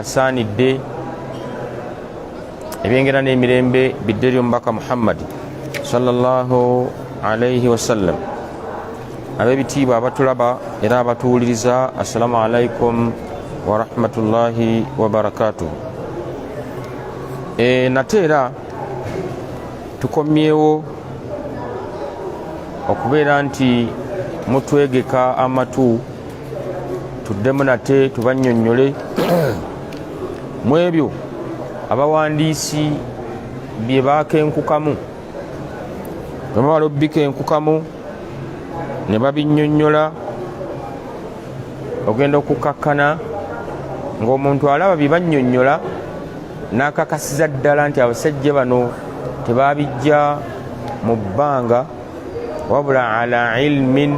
asaanidde ebyengera n'emirembe bidde eri omubaka Muhammad sallallahu alayhi wasallam. Ab'ebitiibwa abatulaba era abatuwuliriza, assalamu alaikum wa rahmatullahi wa barakatuh. Nate era tukomyewo okubeera nti mutwegeka amatu tuddemu nate tubannyonnyole mu ebyo abawandiisi bye baakenkukamu, bwe bamala obbikenkukkamu ne babinnyonnyola, ogenda okukakkana ng'omuntu alaba bye bannyonnyola n'akakasiza ddala nti abasajja bano tebaabijja mu bbanga wabula ala ilmin,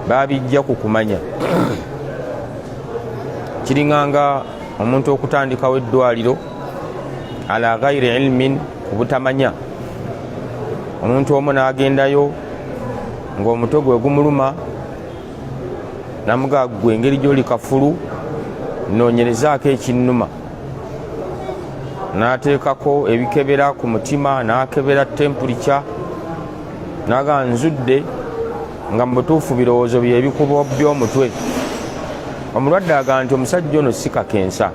baabijja ku kumanya. Kiringanga omuntu okutandikawo eddwaliro ala ghairi ilmin, ku butamanya. Omuntu omu n'agendayo ng'omutwe gwe gumuluma, namugaa gwe engeri gy'oli kafulu, noonyerezaako ekinnuma. N'ateekako ebikebera ku mutima, n'akebera temperature, n'aga nzudde, nga mu butuufu birowoozo bye ebikubo by'omutwe. Omulwadde agaa nti omusajja ono si kakensa.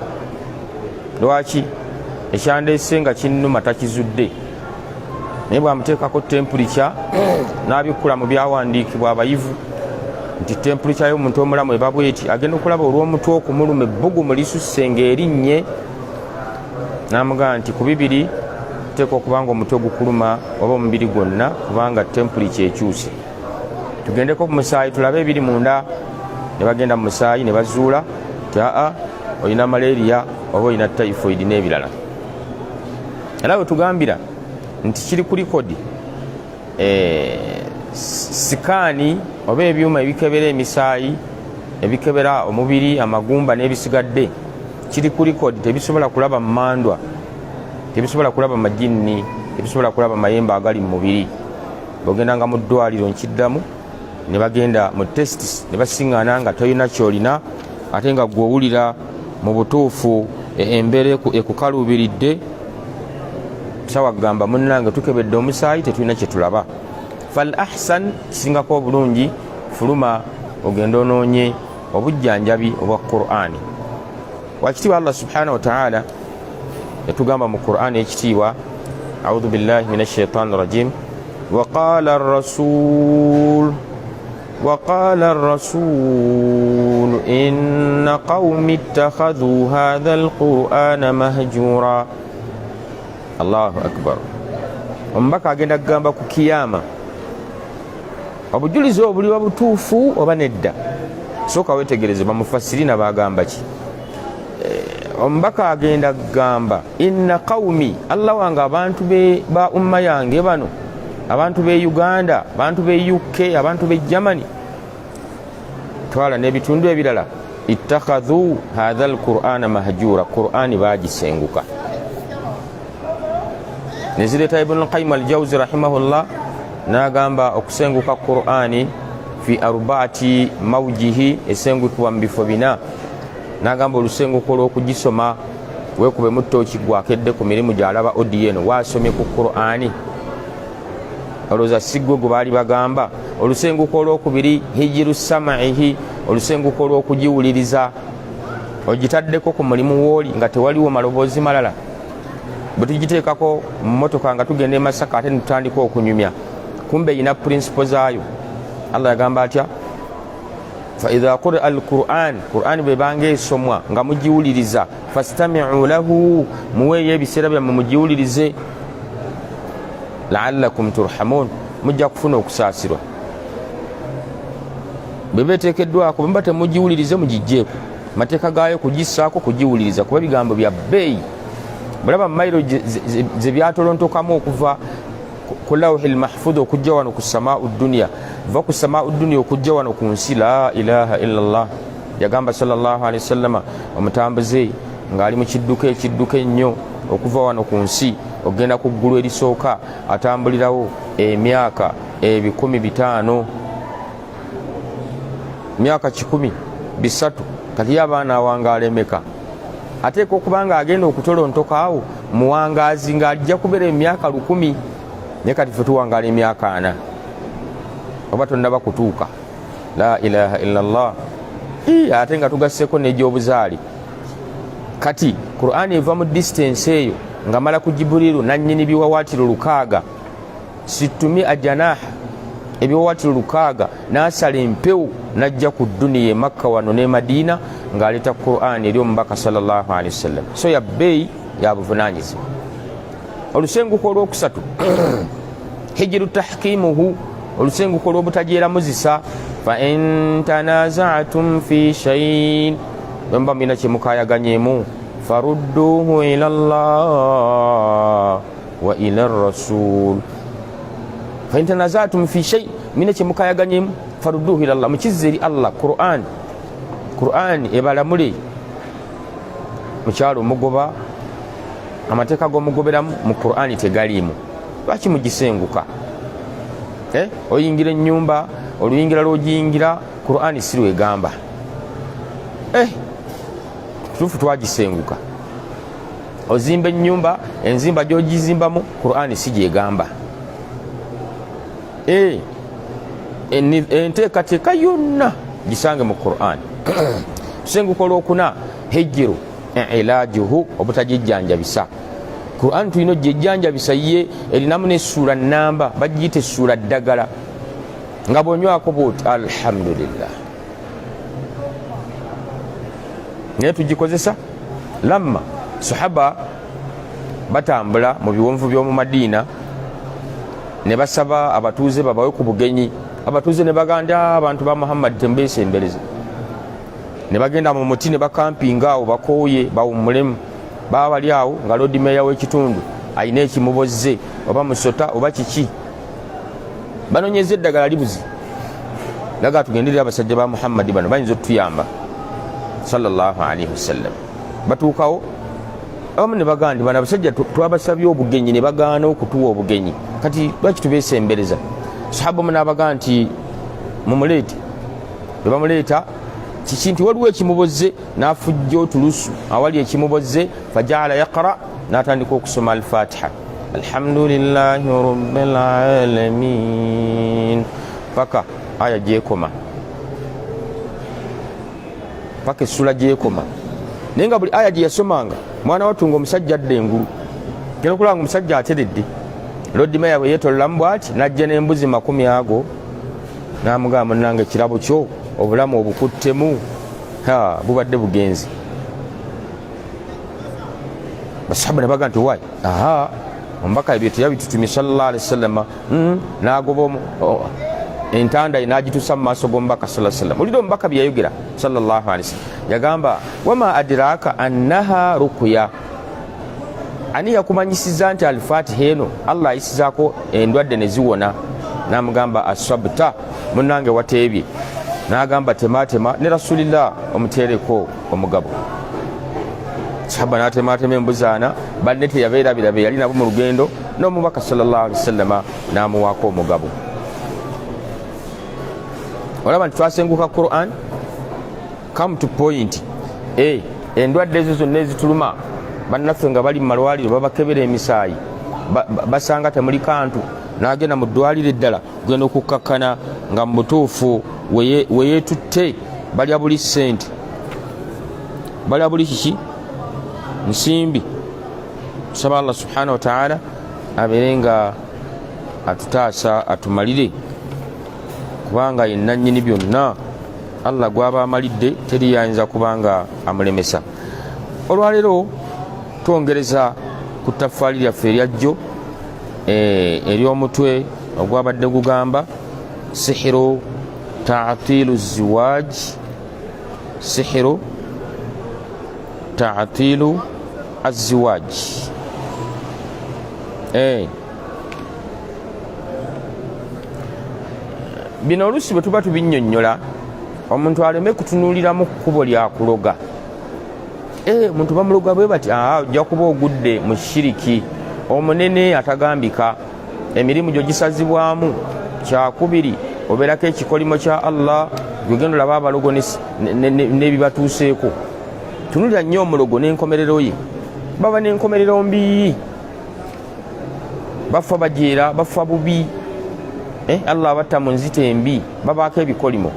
Lwaki? Ekyandeese nga kinnuma takizudde. Naye bw'amuteekako temperature n'abikkula mu byawandiikibwa abayivu nti temperature y'omuntu omulamu eba bweti, agenda okulaba olw'omutwe okumuluma ebbugumu lisusse ng'erinnye, n'amugaa nti ku bibiri teeka okubanga omutwe gukuluma oba omubiri gwonna kubanga temperature ekyuse. Tugendeko ku musaayi tulabe ebiri munda. Ne bagenda mu musaayi ne bazuula ti olina malaria oba olina typhoid n'ebirala. Era bwe tugambira nti kiri ku likodi sikaani oba ebyuma ebikebera emisaayi, ebikebera omubiri, amagumba n'ebisigadde, kiri ku likodi. Tebisobola kulaba mmandwa, tebisobola kulaba majinni, tebisobola kulaba mayembe agali mu mubiri. Bw'ogendanga mu ddwaliro nkiddamu ne bagenda mu tests ne basiŋŋaana nga toyina kyolina, ate nga gw'owulira mu butuufu embeera ekukaluubiridde, sawa gamba munnange tukebedde omusaayi tetulina kye tulaba. Fal ahsan, kisingako obulungi, fuluma ogenda onoonye obujjanjabi obwa Qur'ani. Wakitiibwa Allah subhanahu wa ta'ala yatugamba mu Qur'ani ekitiibwa, a'udhu billahi minash shaitani rajim, وقال الرسول إن قوم اتخذوا هذا القرآن مهجورا. الله أكبر. Omubaka agenda kugamba ku kiyama, obujulizi obuliwa butuufu oba nedda? Sooka wetegereze bamufasirina bagamba ki. Omubaka agenda kugamba inna qawmi, Allah wange abantu ba umma yange bano, abantu be Uganda, abantu be UK, abantu be Germany, twala n'ebitundu ebirala, ittakhadhu hadha alqur'ana mahjura, Qur'ani bagisenguka. Nezireeta Ibn al-Qayyim al-Jawzi rahimahullah n'agamba okusenguka Qur'ani fi arbaati mawjihi, esengukibwa mu bifo bina. N'agamba olusenguko olw'okugisoma weekube mu ttooki gwakedde ku mirimu gy'alaba odiyo eno, waasomye ku Qur'ani. Olowooza si gwe gwe baali bagamba? Olusenguko olwokubiri hijiru samaihi, olusenguko olw'okugiwuliriza, ogitaddeko ku mulimu w'oli nga tewaliwo maloboozi malala. Bwe tugiteekako mu mmotoka nga tugenda e Masaka ate netutandika okunyumya, kumbe erina principle zaayo. Allah yagamba atya? Fa idha quri'a al-Qur'an, Qur'ani bwe banga esomwa nga mugiwuliriza, fastami'u lahu, muweeyo ebiseera byammwe mugiwulirize, la'allakum turhamun, mujja kufuna okusaasirwa. Bwe beteekeddwako bwe muba temugiwulirize mugijjeeko, mateeka gaayo kugissaako kugiwuliriza, kuba ebigambo bya bbeeyi. Bulaba mayiro ze byatolontokamu okuva ku lawhil mahfudh okujja wano ku samaa'u dunya, va ku samaa'u dunya okujja wano ku nsi. La ilaha illallah. Yagamba sallallahu alaihi wasallam, omutambuze ng'ali mu kidduka ennyo okuva wano ku nsi ogenda ku ggulu erisooka, atambulirawo emyaka 500, myaka 100 bisatu. Kati abaana awangaala emeka? ateeka okuba nga agenda okutolontoka awo muwangaazi ng'ajja kubeera emyaka 1000 naye kati ffe tuwangaala emyaka 4 oba tonnaba kutuuka. La ilaha illallah. Ate nga tugasseko n'egyobuzaali. Kati Qur'an eva mu distance eyo nga mala ku Jibrilu nannyini biwawaatiro 600 situmi ajanaha ebiwawaatiro 600 n'asala empewo n'ajja ku duniya Makka wano ne Madina ng'aleeta Qur'an eri omubaka sallallahu alaihi wasallam. So ya bbeeyi ya buvunaanyizibwa. Olusenguko olwokusatu hijiru tahkimuhu, olusenguko olw'obutajeeramuzisa. Fa in tanaza'tum fi shay'in, bamba mina kyemukayaganyemu, farudduhu ila Allah wa ila rasul. Fa in tanaza'tum fi shay'in, mina kyemukayaganyemu, farudduhu ila Allah, mukizze eri Allah. Qur'an ebalamule mukyalo mugoba amateeka g'omugoberamu mu Qur'an tegaliimu. Lwaki mugisenguka? Oyingira ennyumba, oluyingira lw'ogiyingira Qur'an si lwegamba. Tufu twagisenguka. Ozimba ennyumba, enzimba gy'ogizimbamu Qur'an si gyegamba. Enteekateeka yonna gisange mu Qur'an. Tusenguka olwokuna hijiru ilajuhu, obutajijjanjabisa. Qur'an tulina ogijjanjabisa ye erinamu n'essuula nnamba, bagiyita essuula ddagala. Nga bw'onywako bw'oti alhamdulillah. Naye tugikozesa lamma sahaba batambula mu biwonvu by'omu Madiina ne basaba abatuuze babawe ku bugenyi. Abatuuze ne baganda abantu ba Muhammad tembeesembereze. Ne bagenda mu muti ne bakampinga awo bakooye bawummulemu. Baba bali awo nga Lord Mayor w'ekitundu ayina ekimubozze oba musota oba kiki. Banonyeza eddagala libuzi. Laga tugenderera abasajja ba Muhammad bano bayinza otuyamba sallallahu alaihi wasallam. Batuukawo abamu ne bagandi bano abasajja twabasabye obugenyi ne bagaana okutuwa obugenyi. Kati lwaki tubeesembereza? Sahaba mu n'abaga nti mumuleete. Bwe bamuleeta kikinti waliwo ekimubozze n'afujja otulusu awali ekimubozze fajaala yaqra n'atandika okusoma al-Fatiha. Alhamdulillahi rabbil alamin paka aya gyekoma, paka essula gyekoma. Naye nga buli aya gye yasomanga mwana watunga omusajja adda engulu. Genda okulaba omusajja ateredde. Lord Mayor bwe yeetololamu bw'ati n'ajja n'embuzi 10 ago n'amugamba munnange ekirabo kyo obulamu obukuttemu bubadde bugenzi. Basahaba ne baga nti wayi omubaka ebyo teyabitutumye sallallahu alaihi wasallam. N'agoba entanda n'agitusa mu maaso g'omubaka sallallahu alaihi wasallam. Olidde omubaka bye yayogera sallallahu alaihi wasallam yagamba wama adraka annaha ruqya. Ani yakumanyisiza nti al-Fatiha eno Allah ayisizaako endwadde ne ziwona? N'amugamba asabta, munnange wateebye. N'agamba tematema ne Rasulillah omuteereko omugabo. Sahaba n'atematema embuzi 4 banne teyabeerabira be yali nabo mu lugendo n'omubaka sallallahu alaihi wasallam n'amuwaako omugabo. Olaba nti twasenguka Qur'an come to point. Endwadde ezo zonna ezituluma bannaffe nga bali mu malwaliro babakebera emisaayi basanga temuli kantu n'agenda mu ddwaliro eddala genda okukkakkana nga mu butuufu weyeetutte balya buli ssente, balya buli kiki nsimbi. Tusaba Allah subhanahu wa ta'ala abeere nga atutaasa atumalire, kubanga ye nannyini byonna. Allah gwaba amalidde teri yayinza kubanga amulemesa. Olwaleero twongereza ku ttaffaali lyaffe eryajjo ery'omutwe ogwabadde gugamba sihiru ta'tilu ziwaaj, sihiru ta'tilu aziwaaj. Bino oluusi bwe tuba tubinnyonnyola omuntu aleme kutunuuliramu kkubo lyakuloga. Omuntu bamuloga bwe bati ojja kuba ogudde mu shiriki omunene atagambika. Emirimu gyo gisazibwamu kyakubiri obeerako ekikolimo kya Allah gwegenda olaba abalogo n'ebibatuuseeko. tunulira nnyo omulogo n'enkomerero ye, baba n'enkomerero mbi, bafa bajeera, bafa bubi, Allah abatta mu nzita embi, babaako ebikolimo.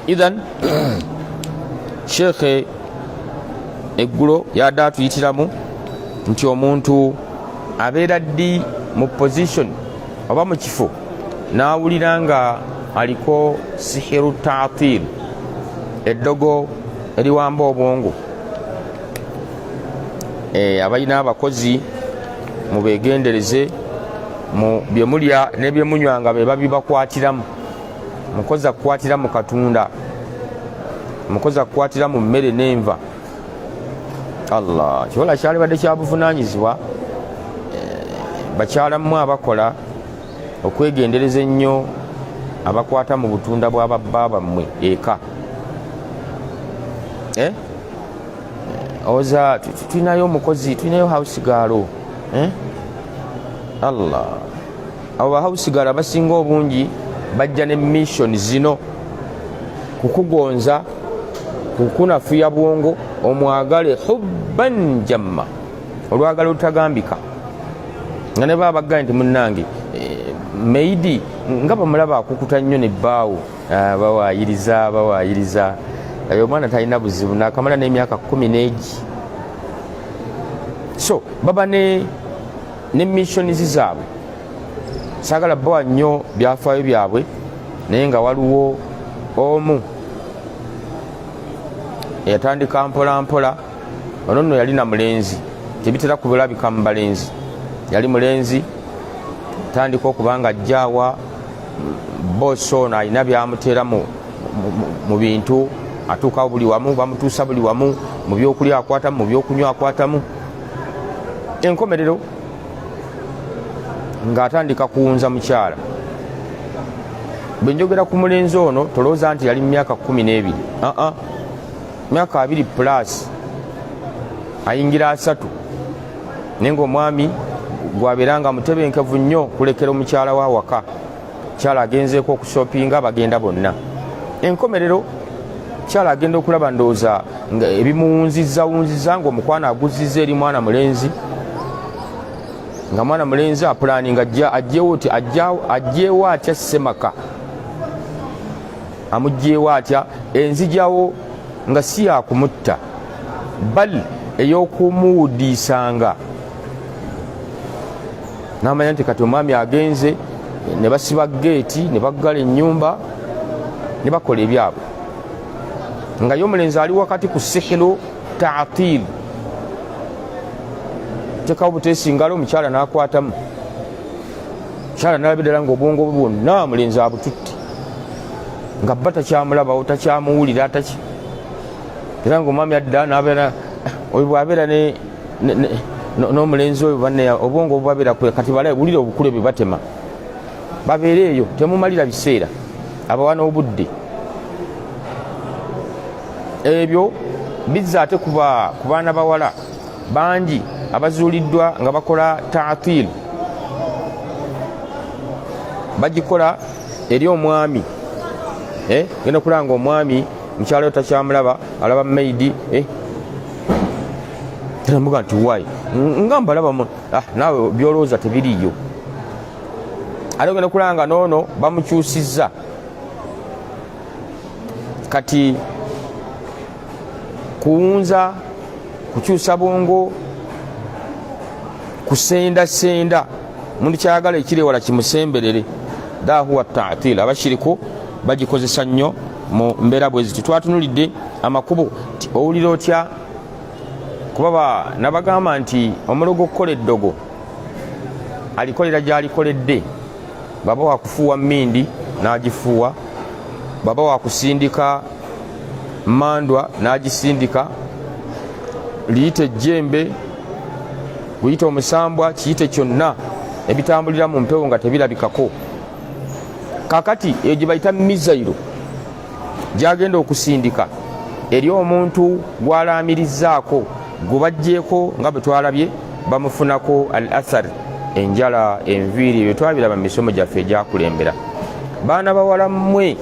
Idhan Sheikh eggulo yadde atuyitiramu nti omuntu abeera ddi mu position oba mu kifo n'awulira nga aliko sihiru ta'til, eddogo eriwamba obwongo. Abalina abakozi mubegendereze mu byemulya ne byemunywanga be babibakwatiramu. Mukozi akukwatira mu katunda, mukozi akukwatira mu mmere n'enva. Allah kibola kyali badde kya buvunaanyizibwa bakyalamu abakola okwegendereza ennyo abakwata mu butunda bw'ababba bammwe eka. Oza tulinayo omukozi, tulinayo house girl. Allah abo ba house girl abasinga obungi bajja ne mission zino kukugonza, kukunafuya bwongo, omwagale hubban jamma, olwagala olutagambika. Nga ne baba bagamba nti munnange meidi nga bamulaba akukuta nnyo ne bbaawo, bawaayiriza oyo omwana talina buzibu, nakamala n'emyaka 11. So baba ne missionizi zaabwe, saagala bbawa nnyo byafaayo byabwe, naye nga waliwo omu eyatandika mpola mpola. Ono nno yali na mulenzi, tebitera kubulabika mu balenzi, yali mulenzi, tandika okubanga ajjaawa bosi ono alina byamuteera mu bintu, atuukawo buli wamu, bamutuusa buli wamu, mu byokulya akwatamu, mu byokunywa akwatamu. Enkomerero ng'atandika kuwunza mukyala. Bwe njogera ku mulenzi ono tolowooza nti yali mu myaka 12, myaka 2 plus, ayingira 3, naye ng'omwami gwabeeranga mutebenkevu nnyo kulekera omukyala wa waka. Mukyala agenzeeko okushopinga, bagenda bonna. Enkomerero mukyala agenda okulaba ndowooza ebimuwunzizza ng'omukwano aguzizza eri mwana mulenzi, nga mwana mulenzi apulaninga ajjeewo atya Semaka, amugjeewo atya enzijyawo nga si yakumutta, bal ey'okumuwudiisanga. N'amanya nti kati omwami agenze, ne basiba geeti, ne baggala ennyumba, ne bakola ebyabwe. Nga ye omulenzi ali wakati ku sihiru ta'til, tekawo buteesi ngalo, omukyala n'akwatamu. Mukyala n'alabira ddala ng'obwongo bwe bwonna omulenzi abututte, nga bba takyamulabawo, takyamuwulira, ataki. Era ng'omwami adda n'abeera oyo bw'abeera n'omulenzi oyo banne obwongo bwabeera kati balawulira obukule bwe batema, babeera eyo, temumalira biseera, abawa n'obudde. Ebyo bizza ate ku baana bawala bangi abazuuliddwa nga bakola ta'til, bagikola eri omwami. Genda okulaba ng'omwami mukyala yo takyamulaba, alaba maidi, teramuga nti wayi nga mbalaba naawe byolowooza tebiriyo. Ate ogenda okulaba nga noono bamukyusizza, kati kuwunza, kukyusa bwongo, kusendasenda, omuntu kyayagala ekirewala kimusemberere. Dahuwa ta'til. Abashiriku bagikozesa nnyo mu mbeera bwe ziti. Twatunulidde amakubo ti owulira otya, kuba nabagamba nti omulogo okukola eddogo alikolera gy'alikoledde. Baba wakufuuwa mmindi n'agifuuwa, baba wakusindika mandwa n'agisindika, liyite ejjembe, guyite omusambwa, kiyite kyonna, ebitambulira mu mpewo nga tebirabikako. Kakati eyo gye bayita mizairo gyagenda okusindika eri omuntu gw'alaamirizzaako, gwe baggyeko nga bwe twalabye bamufunako al athar, enjala, enviiri, bye twabiraba mu misomo gyaffe egyakulembera. Baana bawala mmwe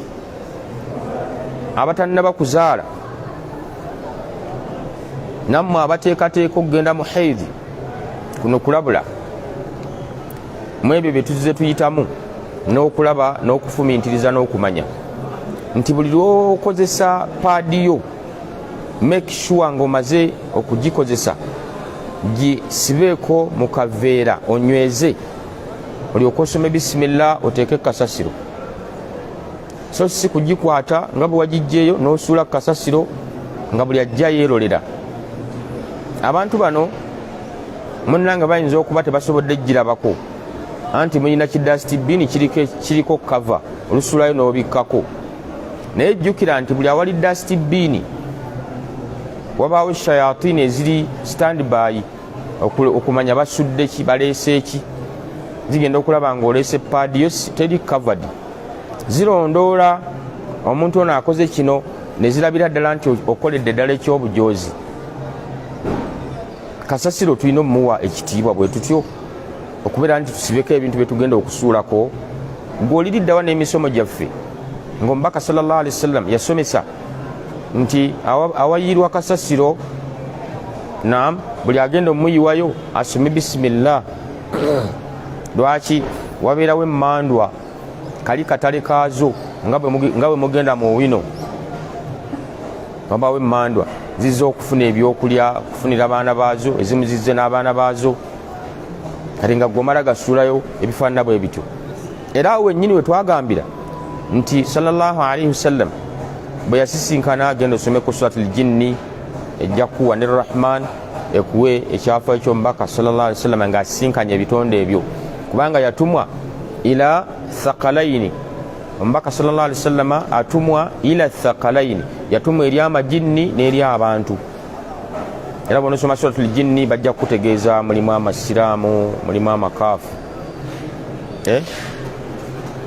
abatannaba kuzaala, nammwe abateekateeka okugenda mu haidhi kuno kulabula mu ebyo bye tuzize tuyitamu n'okulaba n'okufumiintiriza n'okumanya nti buli lw'okozesa paadiyo make sure ng'omaze okugikozesa gisibeeko mu kaveera onyweze olyoka osome bisimillah oteeke kasasiro so si kugikwata nga bwe wagijjeeyo n'osuula kasasiro nga buli ajja yeerolera. Abantu bano munnanga bayinza okuba tebasobodde girabako anti mulina kidasitibini kiriko kava olusuulayo n'obikkako, naye jjukira nti buli awali dasitibini wabaawo shayatini eziri standby okumanya basudde ki baleese ki, zigenda okulaba ng'oleese paadiyo teri covered, zirondoola omuntu ono akoze kino ne zirabira ddala nti okoledde ddala eky'obujoozi. Kasasiro tulina omuwa ekitiibwa bwe tutyo okubeera nti tusibeko ebintu bye tugenda okusuulako. Gw'oliriddawa n'emisomo gyaffe ng'omubaka sallallahu alaihi wasallam yasomesa nti awayirwa kasasiro naam buli agenda omuyiwayo asome bisimillah. Lwaki? Wabeerawo emmandwa kali katale kaazo nga bwe mugenda mu wino, wabaawo emmandwa zizze okufuna ebyokulya okufunira abaana baazo, ezimu zizze n'abaana baazo, kati nga gwomala gasuulayo ebifaanana bwe bityo. Era awo wennyini we twagambira nti sallallahu alaihi wasallam bwe yasisinkana agenda osomeko suratul jinni ejja kuwa ne rahman ekuwe ekyafa ekyomubaka sallallahu alaihi wasallam nga asisinkanye ebitonde ebyo, kubanga yatumwa ila thaqalaini. Omubaka sallallahu alaihi wasallam atumwa ila thaqalaini, yatumwa eri amajinni n'eri abantu. Era bw'onosoma suratul jinni bajja kutegeeza mulimu amasiraamu, mulimu amakaafu.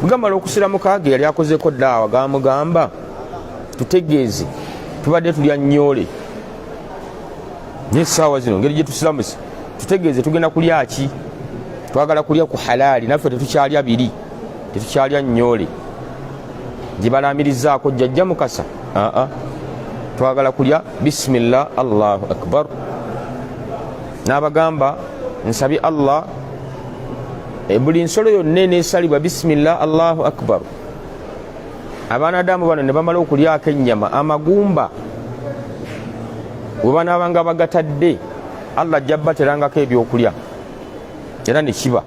Bwegamala okusiramuka ge yali akozeko ddaawa gamugamba tutegeeze tubadde tulya nnyole n'essaawa zino ngeri gye tusiramuse, tutegeeze tugenda kulya ki, twagala kulya ku halaali, naffe tetukyalya biri, tetukyalya nnyole gye balaamirizaako jjajja mukasa. Twagala kulya bisimillah allahu akbar. N'abagamba nsabye Allah buli nsolo yonna eneesalibwa bisimillah allahu akbar. Abaanadamu bano ne bamala okulyako ennyama, amagumba bwe banaabanga bagatadde Allah ajja baterangako ebyokulya era ne kiba.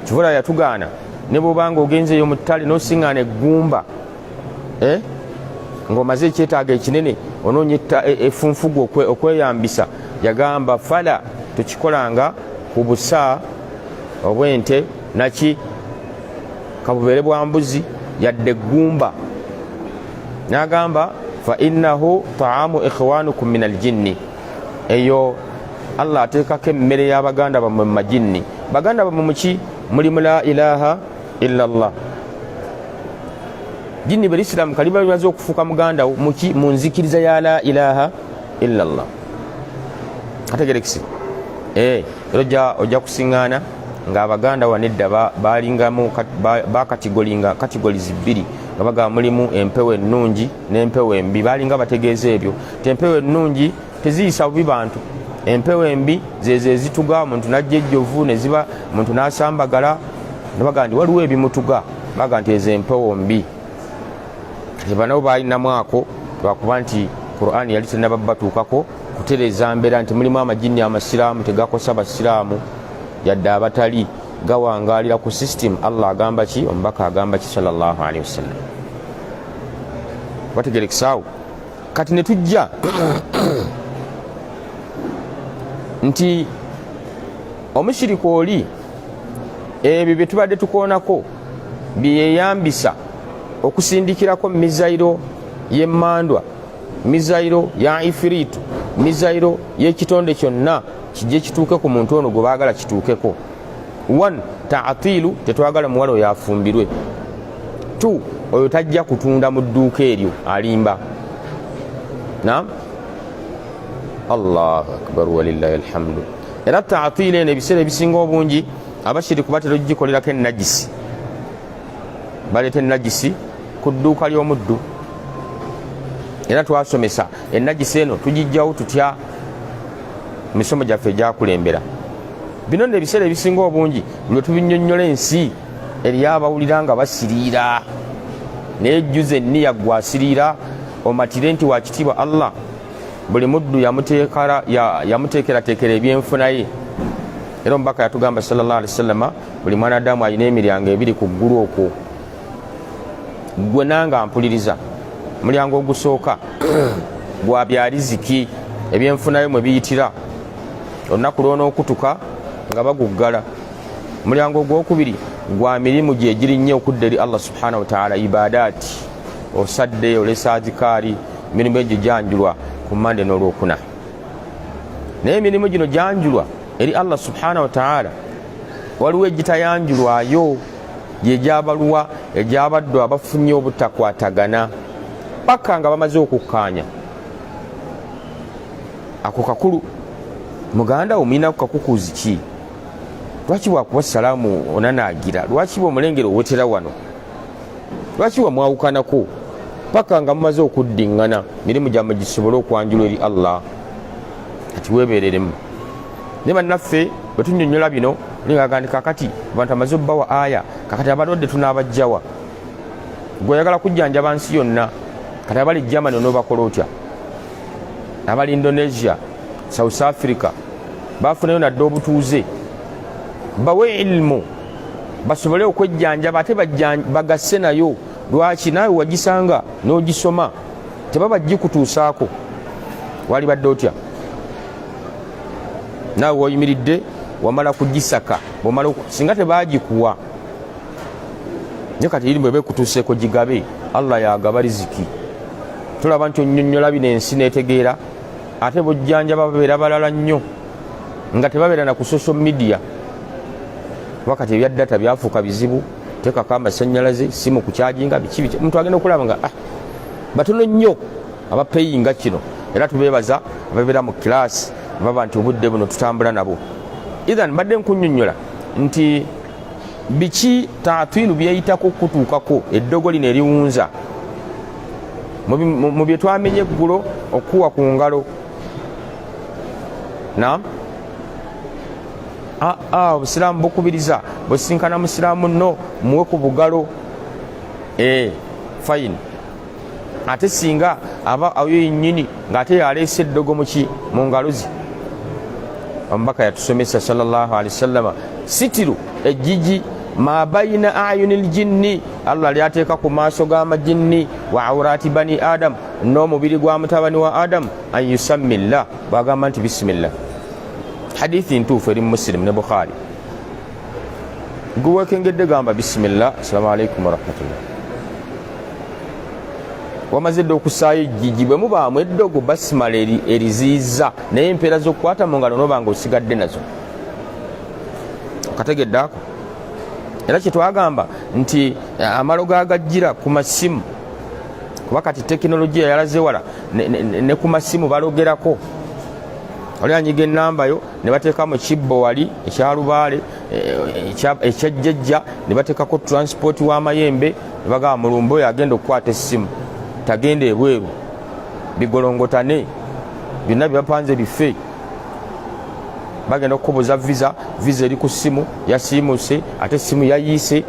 Kivula yatugaana ne bw'obanga ogenzeeyo mu ttale n'osiŋŋaana eggumba ng'omaze ekyetaaga ekinene onoonya effunfugu okweyambisa, yagamba fala tukikolanga ku busa obw'ente naki kabubeere bwa mbuzi yadde eggumba. N'agamba fa innahu taamu ikhwanukum min aljinni, eyo Allah ateekako emmere y'abaganda bammwe mu majinni. Baganda bammwe muki? Mulimu la ilaha illa Allah. Jinni b'Isiraamu kali bamaze okufuuka muganda muki? Mu nzikiriza ya la ilaha illa Allah. Kategerekisi ojja kusiŋŋaana ng'abaganda wanedda balingamu bakatigolinga katigolizi bbiri nga bagamba mulimu empewo ennungi n'empewo embi. Balinga bategeeza ebyo ti empewo ennungi teziyisa bubi bantu, empewo embi zezo ezituga omuntu najja ejjovu ne ziba omuntu n'asambagala, ne bagamba nti waliwo ebimutuga, baga nti ezo empewo mbi. Banabo balinamu ako lwakuba nti Qur'an yali tennaba batuukako kutereeza mbeera nti mulimu amajinni amasiraamu tegakosa basiraamu yadde abatali, gawangaalira ku system. Allah agamba ki? Omubaka agamba ki sallallahu alaihi wasallam? Bategerekisaawo kati ne tujja nti omushiriku oli ebyo bye tubadde tukoonako bye yeeyambisa okusindikirako mizayiro y'emmandwa, mizayiro ya ifiritu, mizayiro y'ekitonde kyonna kijje kituuke ku muntu ono gwe baagala kituukeko. 1 taatiilu, tetwagala muwala oyo afumbirwe. 2 oyo tajja kutunda mu dduuka eryo alimba. Naam, Allahu akbar walillahi alhamdu. Era taatiili eno ebiseera ebisinga obungi abashiriku batera okugikolerako ennajisi, baleeta ennajisi ku dduuka ly'omuddu. Era twasomesa ennajisi eno tugijjawo tutya? misomo gyaffe gyakulembera. Bino nno ebiseera ebisinga obungi lwe tubinnyonnyola ensi eryabawulira nga basiriira, naye jjuza enniya gwe asiriira omatire nti wakitiibwa Allah buli muddu yamuteekerateekera ebyenfuna ye. Era omubaka yatugamba sallallahu alaihi wasallam buli mwanadamu alina emiryango ebiri ku ggulu okwo. Gwe nanga mpuliriza, omulyango ogusooka gwa bya riziki, ebyenfunayo mwe biyitira, olunaku lw'onookutuka nga baguggala. Omulyango ogwokubiri gwa mirimu gye egirinnye okudda eri Allah subhanahu wa ta'ala, ibadaati, osadde olesa azikaari, emirimu egyo gyanjulwa ku Mande n'Olwokuna. Naye emirimu gino gyanjulwa eri Allah subhanahu wa ta'ala, waliwo egitayanjulwayo gy'egyabaluwa egy'abaddu abafunye obutakwatagana paka nga bamaze okukkaanya. Ako kakulu muganda wo mulina kukakukuuzi ki? Lwaki bwakuba salaamu onanaagira? Lwaki bw'omulengera owetera wano? Lwaki wamwawukanako paka nga mumaze okuddiŋŋana mirimu gyammwe gisobole okwanjulwa eri Allah? Kati weebeereremu. Ne bannaffe bwe tunnyonnyola bino ningagandi kakati abantu amaze obbawa aya, kakati abalwadde tunaabajjawa? Gwe oyagala kujjanjaba nsi yonna, kati abali Germany onoobakola otya? Abali Indonesia, South Africa bafunayo nadde obutuuze, bawe ilmu basobole okwejjanjaba ate bagasse nayo. Lwaki naawe wagisanga n'ogisoma tebaba gikutuusaako? Wali badde otya? Naawe oyimiridde wamala kugisaka, singa tebaagikuwa naye kati iri bwe bekutuuseeko gigabe. Allah yagaba riziki. Tulaba nti onnyonnyola bino ensi neetegeera, ate bojjanjaba babeera balala nnyo nga tebabeera na ku social media. Wakati ebya data byafuuka bizibu, teekako amasannyalaze, simu ku kyajinga, biki omuntu agenda okulaba nga batono nnyo abapeyinga kino. Era tubeebaza ababeera mu kilaasi baba nti obudde buno tutambula nabo. Idhan badde nkunnyonnyola nti biki taatilu byeyitako kutuukako eddogo lino eriwunza mu bye twamenye eggulo okuwa ku ngalo. Naam, obusiraamu bukubiriza bwesinkana musiraamu nno muwe ku bugalo. Fine. Ate singa aba ayo yennyini ng'ate yaleese eddogo mu ngalo ze. Omubaka yatusomesa sallallahu alaihi wasallam sitiru ejjiji ma baina ayunil jinni, Allah lyateeka ku maaso g'amajinni, wa awrati bani adam, n'omubiri gwa mutabani wa Adam, an yusammillah, bagamba nti bisimillah. Hadithi ntuufu eri Muslim ne Bukhari. Gwe weekengedde gamba bisimillah, assalamu alaikum warahmatullah. Wamazidde okusaayo ejjiji bwe mubaamu eddogo basimala eriziiza, naye empeera z'okukwata mu ngalo n'oba nga osigadde nazo. Okategedde ako? Era kye twagamba nti amalogo agajjira ku masimu, kuba kati tekinologiya yalaze wala ne ku masimu balogerako. Oli anyiga ennamba yo ne bateeka mu kibbo wali ekyalubaale ekyajjajja, ne bateekako transport w'amayembe, ne bagamba mulumba oyo agenda okukwata essimu tagenda ebweru, bigolongotane byonna byebapanze bife. Bagenda okukubuza visa eri ku ssimu, yasiimuse ate essimu yayiise.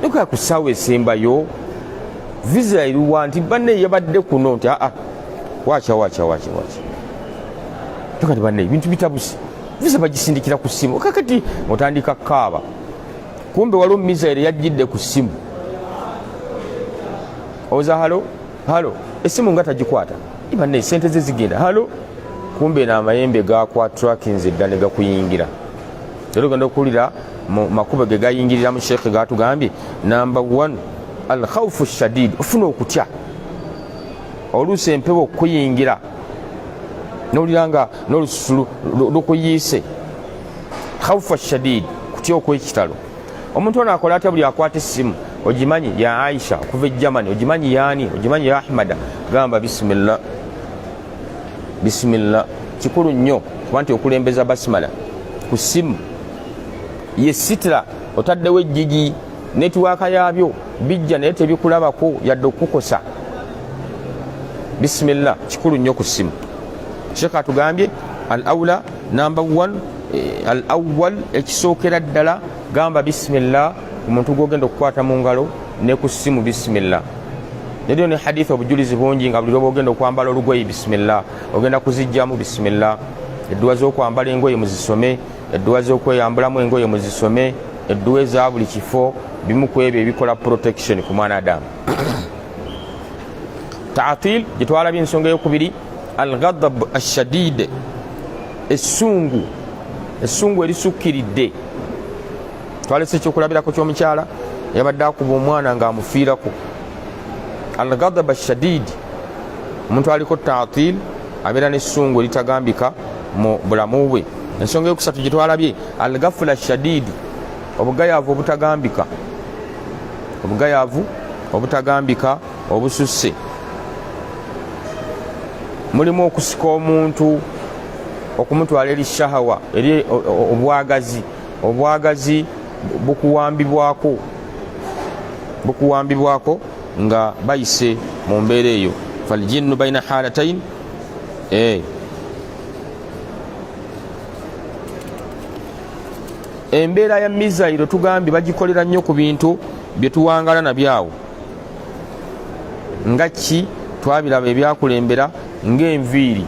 Nekoya ku ssaawa esembayo visa eriwa nti banne yabadde kuno nti wacha tukati banne ebintu bitabuse, visa bagisindikira ku ssimu. Kakati otandika kaaba, kumbe waliwo misaire yajjidde ku ssimu. Oza halo essimu nga tagikwata, banne esente ze zigenda halo, kumbe n'amayembe gakwa trackinze dda ne gakuyingira. Era ogenda okuwulira mu makubo ge gayingirira mu sheekhe gatugambye, number 1 al khawfu shadid, ofuna okutya. Oluusi empewo okuyingira n'owulira nga n'olususu lukuyiise. Khawfu shadid, kutya okw'ekitalo. Omuntu ono akola atya buli akwata essimu? Ogimanyi ya Aisha okuva e Germany, ogimanyi yaani, ogimanyi ya Ahmada, gamba bisimillah. Bisimillah kikulu nnyo, kuba nti okulembeza basimala ku ssimu ye sitira. Otaddewo ejjigi, netiwaaka yaabyo bijja naye tebikulabako yadde okukosa. Bisimillah kikulu nnyo ku ssimu. Sheekh atugambye al awla number 1 al awwal ekisookera ddala gamba bismillah ku muntu gwogenda okukwata mu ngalo ne ku ssimu bismillah. Ndio ni hadithi obujulizi bungi nga buli lwogenda okwambala olugoye bismillah, ogenda kuzijjamu bismillah, edduwa z'okwambala engoye muzisome, edduwa z'okweyambulamu engoye muzisome, edduwa eza buli kifo, bimu ku ebyo ebikola protection ku mwanadamu. Ta'til gye twalabye ensonga ey'okubiri al-ghadab ash-shadid, essungu erisukkiridde. Twalese ekyokulabirako ky'omukyala yabadde akuba omwana ng'amufiirako. Al-ghadab ash-shadid, omuntu aliko ta'til abeera n'essungu eritagambika mu bulamu bwe. Ensonga eyokusatu gye twalabye al-ghafla ash-shadid, obugayaavu obutagambika obususse. Mulimu okusika omuntu okumutwala eri shahawa, eri obwagazi bukuwambibwako nga bayise mu mbeera eyo. Faljinnu baina halatayn, embeera ya mizairo tugambye bagikolera nnyo ku bintu bye tuwangala nabyawo. Nga ki? Twabiraba ebyakulembera ng'enviiri,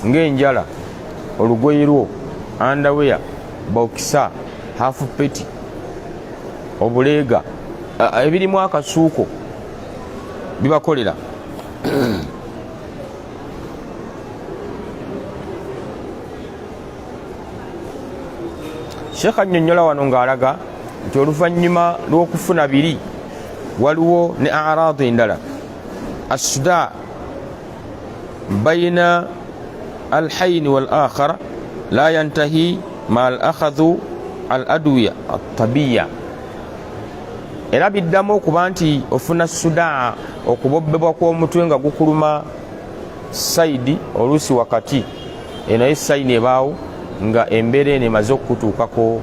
ng'enjala, olugoye lwo, underwear, bokisa, half peti, obuleega, ebirimu akasuuko bibakolera. Sheikh annyonnyola wano ng'alaga nti oluvannyuma lw'okufuna biri waliwo ne a'raadu endala. As-sudaa bayna al-hayni wal-akhar la yantahi ma al-akhadhu al-adwiya at-tabiyya. Era biddamu okuba nti ofuna sudaa, okubobbebwa kw'omutwe nga gukuluma sayidi oluusi wakati, naye sayini ebaawo nga embeera eno emaze okutuukako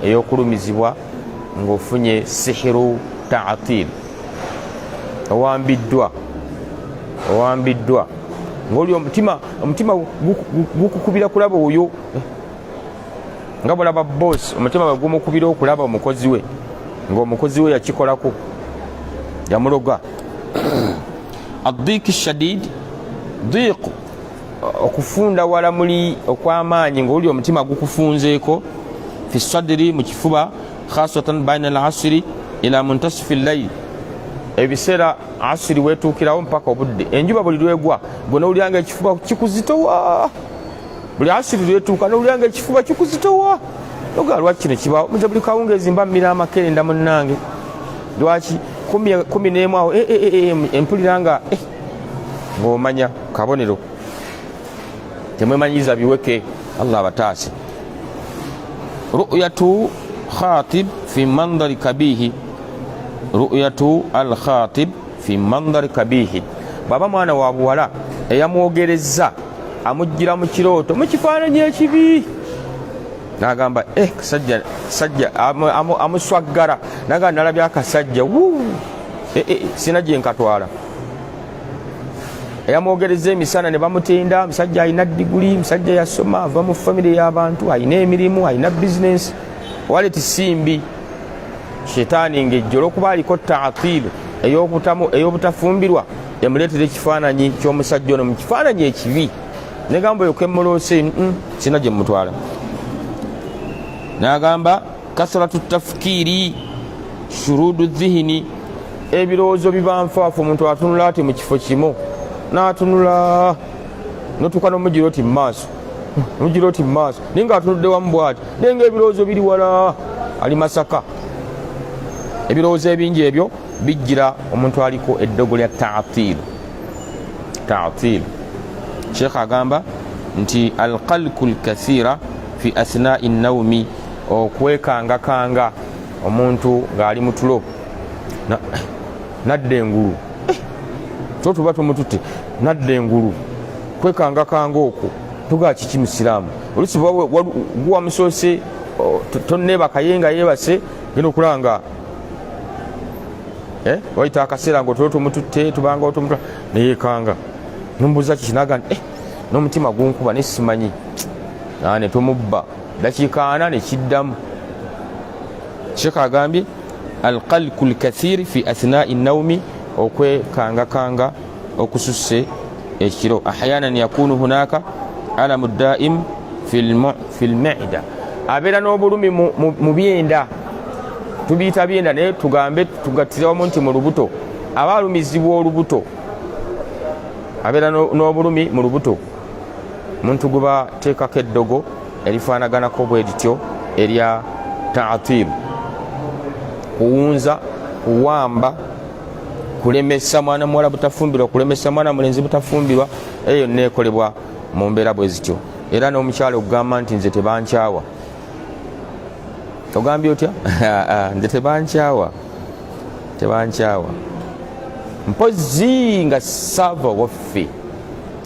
ey'okulumizibwa ng'ofunye sihiru ta'til, owambiddwa ng'oli omutima gukukubira kulaba oyo nga bulaba boss, omutima bwe gumukubira okulaba omukozi we ng'omukozi we yakikolako, yamuloga. Ad-diq shadid, diq okufunda wala muli okw'amaanyi ng'oli omutima gukufunzeeko. Fi sadri, mu kifuba, khasatan baina al-asri ila muntasifi al-layl, ebiseera asiri wetuukirawo mpaka obudde. Enjuba buli lwegwa gwe n'owulyanga ekifuba kikuzitowa, buli asiri lwetuuka n'owulyanga ekifuba kikuzitowa. Oga lwaki kino kibaawo? Muja buli kawungeezi mba mmira amakerenda munnange. Lwaki 11 awo empulira nga ng'omanya kabonero temwemanyiza biweke. Allah bataase. Ru'yatu khatib fi mandari kabihi, ru'yatu al-khatib fi mandari kabihi. Baba mwana wa buwala eyamwogereza amujjira mu kirooto mu kifaananyi ekibi, n'agamba sajja amuswaggara, naga nalabye akasajja sina gye nkatwala. Eyamwogereza emisana ne bamutenda, musajja alina diguli, musajja yasoma, ava mu famire y'abantu, alina emirimu, alina bizinensi. Waleti simbi shetaani ng'ejjo olw'okuba aliko ta'til ey'obutafumbirwa, emuleetera ekifaananyi ky'omusajja ono mu kifaananyi ekibi. Negamba oyo kwemmoloose sina gye mutwala. N'agamba kasratu tafkiiri shurudu dhihini, ebirowoozo bibanfaafu. Omuntu atunula ati mu kifo kimu, n'atunula notuuka n'omujjira oti mumaaso, naye ng'atunudde wamu bw'ati, naye ng'ebirowoozo biri wala, ali Masaka. Ebirowoozo ebingi ebyo bijjira omuntu aliko eddogo lya ta'til. Sheikh agamba nti al-qalqu al-kathira fi athna'i an-nawmi, okwekangakanga omuntu ng'ali mu tulo nadda engulu, tuba tumututte nadda engulu, kwekangakanga okwo tuga kiki musiraamu? Oluusi guwa musoose tonneebaka ye nga yeebase, genda okulanga wayita akaseera ng'otulo tumututte tubanga otumutwa neyeekanga. Nombuuza kiki? Naga n'omutima gunkuba nesimanyi ne tumubba dakiika 4 ne kiddamu. Sheikh agambye alqalku lkathiri fi athnai naumi, okwekangakanga okususse ekiro. Ahyanan yakunu hunaka alamu daim fi lmaida, abeera n'obulumi mu byenda, tubiyita byenda naye tugambe tugattiramu nti mu lubuto, aba alumizibwa olubuto, abeera n'obulumi mu lubuto. Muntu gwe bateekako eddogo erifaanaganako bwe lityo erya taatiru, kuwunza, kuwamba, kulemesa mwana muwala butafumbirwa, kulemesa mwana mulenzi butafumbirwa, eyo neekolebwa mu mbeera bwe zityo. Era n'omukyala okugamba nti nze tebankyawa, ogambye otya? Nze tebankyawa, mpozi nga saava waffe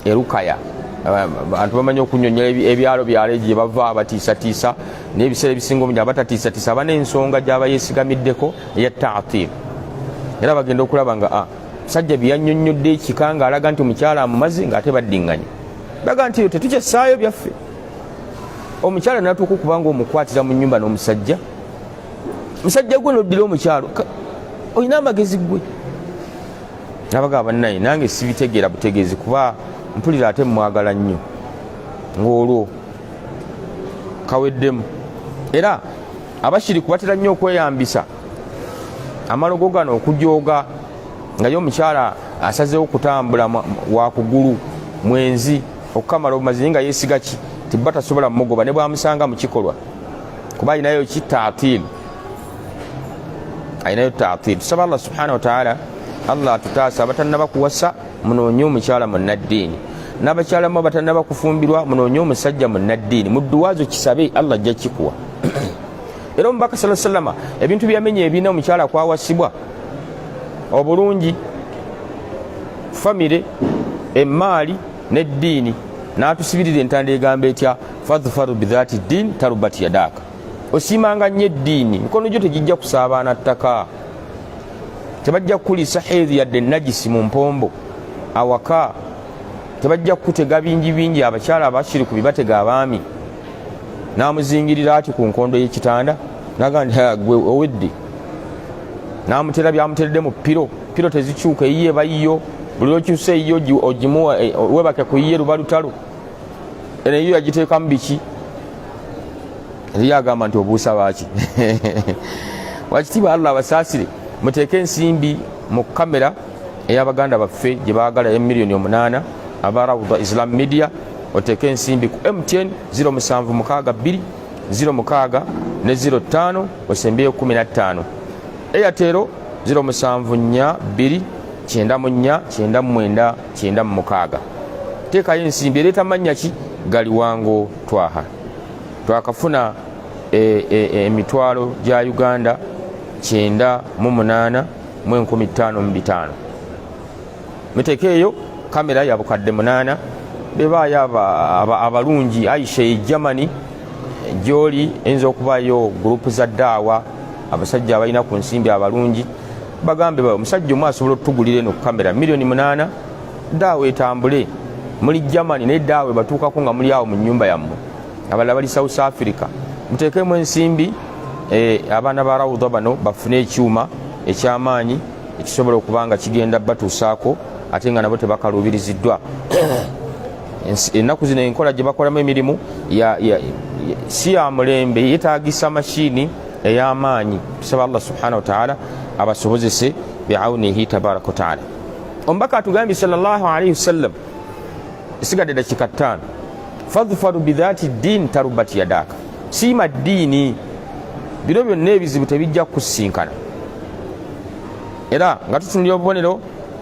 erukaya abantu bamanyi okunyonyola ebyalo byalo gye bava abatiisatiisa, n'ebiseera ebisinga omungi abatatiisatiisa aba n'ensonga gy'aba yeesigamiddeko eya taatiir. Era bagenda okulaba nga musajja byeyannyonnyodde ekika ng'alaga nti omukyala amumaze ng'ate baddiŋŋanye, baga nti tetukyessaayo byaffe. Omukyala natuuka okuba nga omukwatira mu nnyumba n'omusajja, musajja gwe n'oddira omukyalo, olina amagezi gwe. Nabaga bannaye nange sibitegeera butegeezi, kuba mpulira ate mwagala nnyo ng'olwo kaweddemu. Era abashiriku batera nnyo okweyambisa amalogo gano okujooga nga yo omukyala asazeewo kutambula wakugulu mwenzi okukamala obumazi nga yeesiga ki tibba tasobola mugoba ne bwamusanga mu kikolwa, kuba alinayo kitaatiiri, alinayo taatiiri. Tusaba Allah subhanahu wa ta'ala, Allah atutaasa abatannaba kuwasa munoonye omukyala munnaddiini, n'abakyala mu batannaba kufumbirwa munoonye omusajja munnaddiini. Mu dduwaazo kisabe Allah ajja kikuwa. Era omubaka sallallahu alaihi wasallam ebintu byamenye ebina omukyala kwawasibwa obulungi, famire, emaali n'eddiini, n'atusibirira entanda egamba etya fadhfaru bidhati ddiini tarubat yadaka, osiimanga nnyo eddiini, mikono gyo tegijja kusaabaana ttaka, tebajja kukulisa hedhi yadde najisi mu mpombo awaka, tebajja kukutega bingi bingi. Abakyala abashiri ku bibatega abaami, n'amuzingirira ati ku nkondo y'ekitanda n'agamba gwe owedde, n'amutera byamuteredde mu piro tezikyuka, eyiye bayiyo, buli okyusa eyiyo ogimuwa webake ku yiye luba lutalo, eno eyiyo yagiteekamu biki, eriyo agamba nti obuusa baaki. Wakitiibwa Allah abasaasire, muteeke ensimbi mu kamera ey'abaganda baffe gye baagala emiliyoni 8 aba Rawda Islam Media, oteeke ensimbi ku MTN 0762 06 ne 05 osembeyo 15, Airtel 0742 94 99 96. Teekayo ensimbi, ereeta mannya ki Galiwango Twaha. Twakafuna emitwalo gya Uganda 98 mu 15,500. Muteekeeyo kamera ya bukadde 8 bebaayo abalungi. Aisha Germany gyoli enza okubaayo gurupu za ddaawa, abasajja abalina ku nsimbi abalungi, bagambe omusajja omu asobola otugulira eno kamera miliyoni 8, ddaawa etambule. Muli Germany naye ddaawa batuukako nga muli awo mu nnyumba yammwe, abalala bali South Africa. Muteekemu ensimbi, abaana ba Rawda bano bafune ekyuma ekyamaanyi ekisobola okuba nga kigenda batuusaako ate nga nabo tebakaluubiriziddwa. Ennaku zino enkola gye bakolamu emirimu si ya mulembe, yeetaagisa mashini ey'amaanyi. Tusaba Allah subhanahu wa ta'ala abasobozese bi'awnihi tabaraka wa ta'ala. Omubaka atugambye sallallahu alayhi wasallam, esigadde dakiika 5, fadhfaru bidhati ddiini tarubat yadaka, siima ddiini. Bino byonna ebizibu tebijja kusinkana. Era nga tutunulira obubonero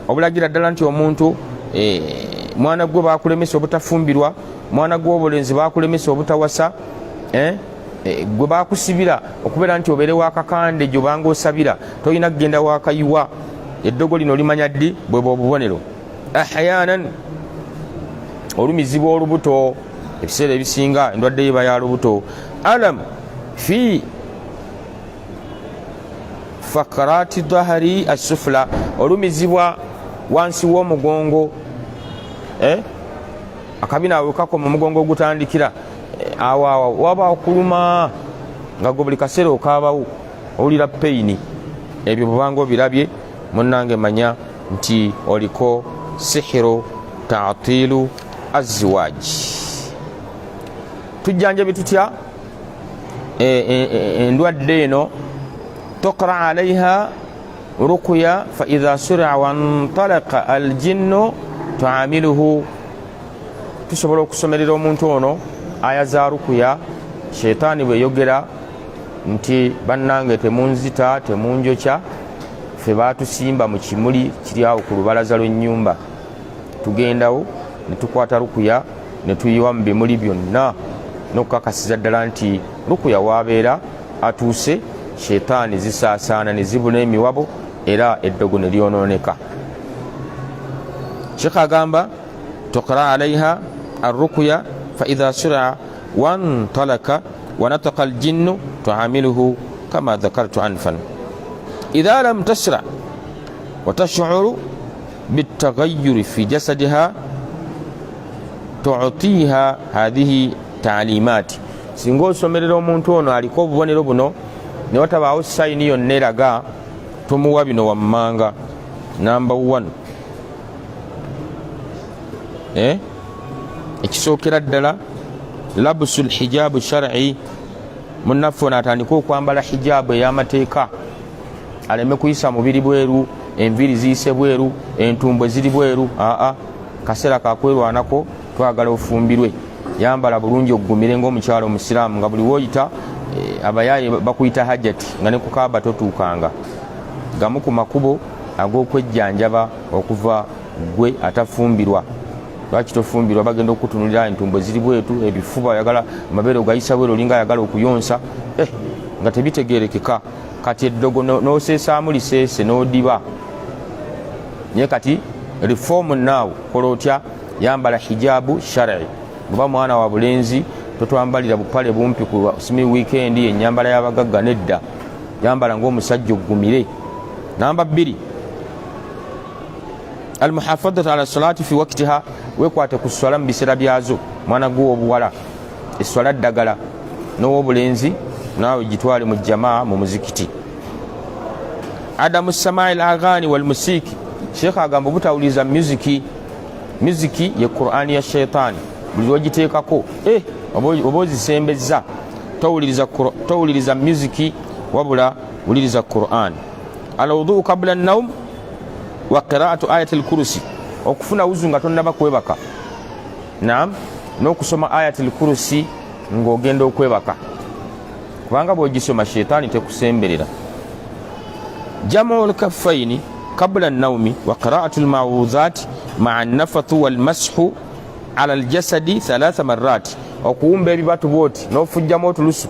obulagira ddala nti omuntu mwana gwe bakulemesa obutafumbirwa, mwana gwe obulenzi bakulemesa obutawasa, gwe bakusibira okubeera nti obeere wakakande gyobanga osabira, tolina kugenda wakayiwa, eddogo lino limanya ddi, bwe bwe obubonero. Ahyanan olumizibwa olubuto, ebiseera ebisinga endwadde yeba ya lubuto. Alam fi fakarati dhahari asufla, olumizibwa wansi w'omugongo, akabina awekako mu mugongo gutandikira awo waba okuluma nga gwe buli kaseera okaabawo owulira peyini, ebyo bubanga obirabye munnange manya nti oliko sihiru taatilu azziwaaji. tujjanjabi tutya endwadde eno? tuqra alaiha ruqya fa idha suri'a wantalaqa aljinnu tuamiluhu. tusobola okusomerera omuntu ono aya za ruqya, sheitaani bweyogera nti bannange temunzita temunjokya, ffe batusimba mu kimuli kiri awo ku lubalaza lw'ennyumba. tugendawo ne tukwata ruqya ne tuyiwa mu bimuli byonna n'okukakasiza ddala nti ruqya wabeera atuuse, sheitaani zisaasaana ne zibuna emiwabo era eddogo ne lyonooneka. Sheikh agamba tuqra alaiha arruqya fa idha suri'a wantalaka wanataqa aljinnu tuamiluhu kama dhakartu anfan. idha lam tasra wa tash'uru بالتغير في جسدها تعطيها هذه تعليمات. singa osomerera omuntu ono aliko obubonero buno ne watabaawo sayini yonna eraga, tumuwa bino wammanga. Number 1, ekisookera ddala labusul hijaabu shar'i. munnaffe ono atandika okwambala hijaabu ey'amateeka, aleme kuyisa mubiri bweru, enviri ziyise bweru, entumbwe ziri bweru. kaseera kakwerwanako, twagala ofumbirwe. yambala bulungi okugumire ng'omukyalo omusiraamu, nga buli woyita abayaaye bakuyita hajjati, nga ne ku kaaba totuukanga. gamu ku makubo ag'okwejjanjaba okuva gwe atafumbirwa. lwaki tofumbirwa? bagenda okutunulira entumbwe ziri bwetu, ebifuba yagala amabeere ogayisa bweru, olinga ayagala okuyonsa, nga tebitegerekeka. kati eddogo n'oseesaamu liseese n'odiba. naye kati reform naawe kola otya? yambala hijaabu shar'i. bw'oba mwana wa bulenzi totwambalira bupale bumpi ku simi weekendi, ennyambala y'abagagga nedda, yambala ng'omusajja oggumire. Namba 2, almuhafadhatu ala salati fi waqtiha. wekwate ku swala mu biseera byazo. mwana gw'obuwala eswala ddagala, n'ow'obulenzi naawe gitwale mu jamaa mu muzikiti. adamu samai al-aghani wal musiki. Sheikh agamba butawuliza muziki. muziki ye Qur'ani ya shaytaani, buli lwogiteekako oba ozisembezza towuliriza muziki, wabula wuliriza Qur'an. alwudhu qabla an-nawm wa qira'atu ayati al-kursi. okufuna wuzu nga tonnaba kwebaka, naam, n'okusoma ayati al-kursi ng'ogenda okwebaka, kubanga bw'ogisoma shaytaani tekusemberera. jamu al-kaffaini qabla an-nawmi wa qira'atu al-ma'wudhat ma'a an-nafathu wal-mashu ala al-jasadi 3 marrat. okuwumba ebibatu bwoti n'ofujjamu otulusu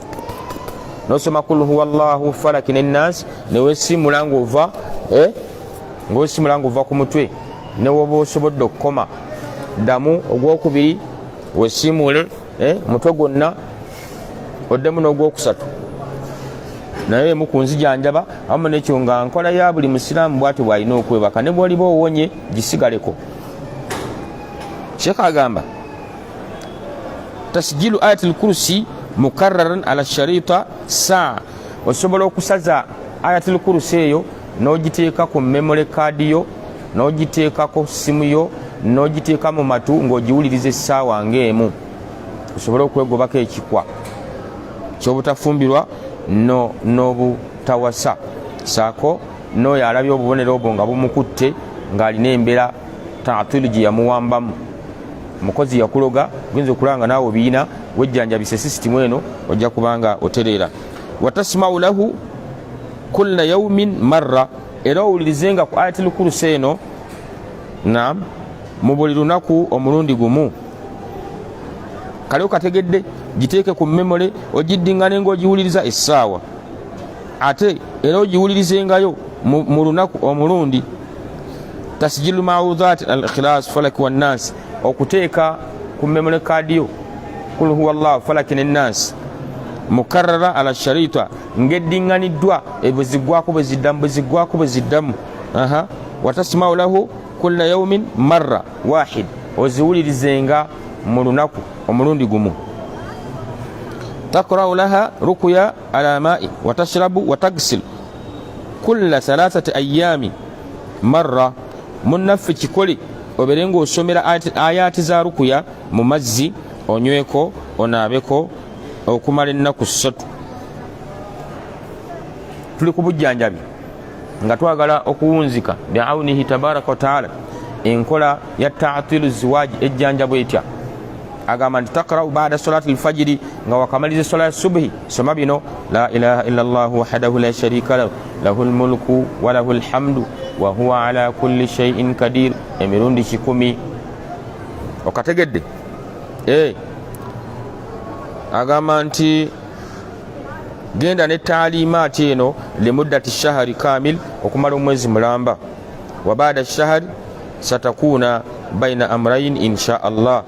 n'osoma kul huwa Allahu falaki n'ennaasi, neweesimula ng'ova ku mutwe, ne woba osobodde okukoma. ddamu ogwokubiri weesimule mutwe gwonna, oddemu n'ogwokusatu naye emu ku nzijanjaba. amu nekyo nga nkola ya buli musiraamu bwati bw'alina okwebaka, ne bw'oliba owonye gisigaleko. Sheikh agamba tasjilu ayatul kursi mukarraran ala sharita saa. osobola okusaza ayatul kursi eyo n'ogiteeka ku memory card yo, n'ogiteekako simu yo, n'ogiteeka mu matu ng'ogiwuliriza essaawa ng'emu. osobola okwegobako ekikwa ky'obutafumbirwa n'obutawasa, saako n'oyo alabye obubonero obwo nga bumukutte ng'alina embeera taatulu gye yamuwambamu. mukozi yakuloga, guyinza okulanga naawe obiina wejjanjabise sisitimu eno, ojja kubanga otereera. watasmau lahu kulla yaumin marra. era owulirizenga ku ayatul kursi eno naam mu buli lunaku omulundi gumu. kale okategedde, giteeke ku memole, ogiddingane ng'ogiwuliriza essaawa, ate era ogiwulirizengayo mu lunaku omulundi. tasjilu ma'udhat al-ikhlas falaki wan-nas. okuteeka ku memole card yo kul huwa Allah falaki n'ennaasi mukarrara ala sharita, ng'eddinganiddwa ebyo ziggwako bwe ziddamu. watasmau lahu kulla yaumin marra wahid. oziwulirizenga mu lunaku omulundi gumu. تقرأ لها رقية على ماء وتشرب وتغسل كل 3 أيام مرة. munaffe kikole obere ng'osomera ayaati za rukuya mu mazzi onyweko onaabeko okumala ennaku 3. tuli ku bujjanjabi nga twagala okuwunzika bi'awnihi tabaraka wa taala enkola ya ta'tilu ziwaji ejjanjabo etya. agamba nti takra'u ba'da salati al-fajiri nga wakamaliza salati subhi soma bino la ilaha illa Allah wahdahu la sharika lahu lahul mulku wa lahul hamdu wa huwa ala kulli shay'in kadir emirundi 10. okategedde agamba nti genda ne taalimaati eno limuddati shahari kamil okumala omwezi mulamba. wa ba'da shahari satakuna baina amrayn insha Allah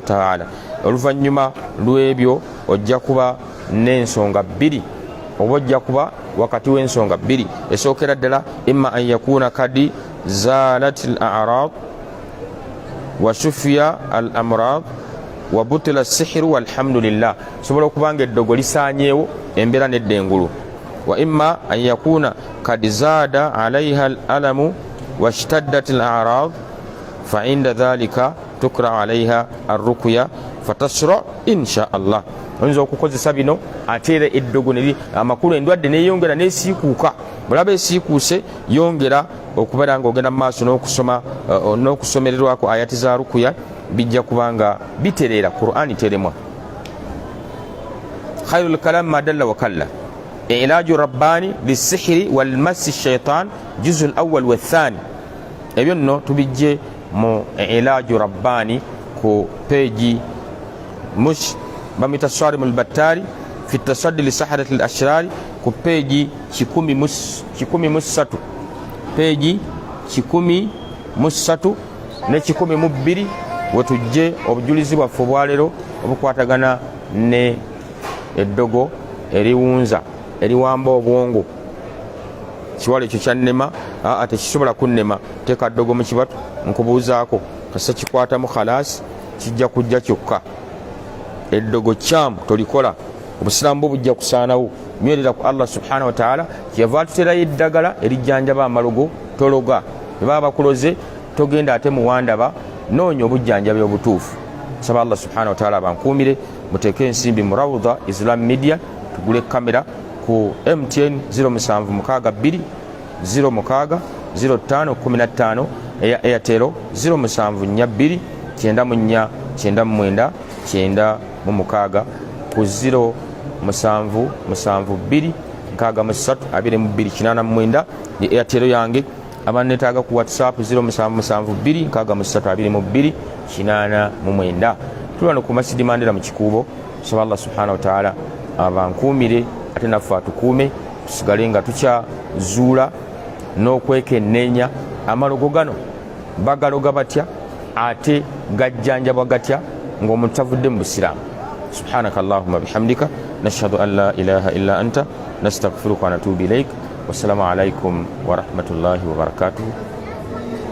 ta'ala. oluvannyuma lw'ebyo ojja kuba n'ensonga 2 oba ojja kuba wakati w'ensonga 2. esookera ddala imma an yakuna kadi zalat al-a'rad wa shufiya al-amrad wa butila as-sihru walhamdulillah. sobola okubanga eddogo lisaanyeewo embeera n'eddengulu. wa imma an yakuna kadi zaada alayha al-alamu washtaddat al-a'rad fa inda dhalika tukra alayha ar-ruqya fatashra insha Allah. oyinza okukozesa bino ate era eddogo amakulu endwadde neyongera nesiikuuka. bulaba esiikuuse yongera okubeera ng'ogenda mu maaso n'okusomererwako ayati za rukuya bijja kubanga bitereera Qur'ani teremwa. khairul kalam ma dalla wa kalla. ilaju rabbani lisihiri walmasi shaitan juzu al-awwal wa thani. ebyo nno tubijje mu ilaju rabbani ku peji mush bamita sarim al-battari fi tasaddi li saharati al-ashrari ku peji 13 peji 13 ne 12 wetujje obujulizi bwaffe obwalero obukwatagana ne eddogo eriwunza eriwamba obwongo. kiwala ekyo kyannema tekisobola kunnema. teeka ddogo mu kibatu nkubuuzaako kasa kikwatamu khalasi kijja kujja kyokka. eddogo kyamu tolikola obusiraamu bujja kusaanawo. nywerera ku Allah subhanahu wa ta'ala kyeva tuterayo eddagala erijjanjaba amalogo tologa. baba bakuloze togenda ate muwandaba noonya obujjanjabi obutuufu. saba Allah subhanahu wa ta'ala bankuumire muteeke ensimbi mu Rawda Islam Media tugule kamera ku MTN 0762 06 0515 eya Airtel 0742 94 99 96 ku 0772 63 ni Airtel yange. abanetaaga ku WhatsApp 0772 63 89. tulwana ku Masjidi Mandela mu Kikuubo. saba Allah subhanahu wa ta'ala abankuumire ate naffe atukuume tusigale nga tukyazuula n'okwekenneenya amalogo gano bagaloga batya ate gajjanjabwa gatya ng'omuntu tavudde mu busiraamu. subhanaka allahumma bihamdika nashhadu an la ilaha illa anta nastaghfiruka wa natubu ilaik. wassalamu alaikum wa rahmatullahi wa barakatuh.